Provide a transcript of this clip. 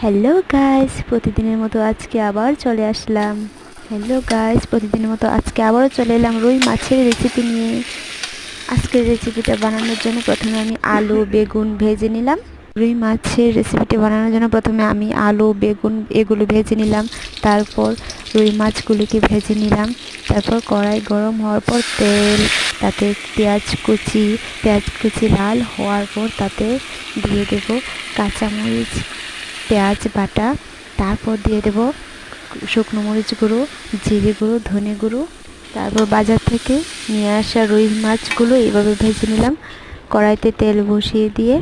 Hello guys, প্রতিদিনের মতো আজকে আবার চলে আসলাম। প্রতিদিনের মতো আজকে আবারও চলে এলাম রুই মাছের রেসিপি নিয়ে। আজকের রেসিপিটা বানানোর জন্য প্রথমে আমি আলু বেগুন ভেজে নিলাম। রুই মাছের রেসিপিটি বানানোর জন্য প্রথমে আমি আলু বেগুন এগুলো ভেজে নিলাম। তারপর রুই মাছগুলিকে ভেজে নিলাম। তারপর কড়াই গরম হওয়ার পর তেল, তাতে পেঁয়াজ কুচি লাল হওয়ার পর তাতে দিয়ে দেব কাঁচামরিচ, পেঁয়াজ বাটা। তারপর দিয়ে দেব শুকনো মরিচ গুঁড়ো, জিরে গুঁড়ো, ধনে গুঁড়ো। তারপর বাজার থেকে নিয়ে আসা রুই মাছগুলো এইভাবে ভেজে নিলাম। কড়াইতে তেল বসিয়ে দিয়ে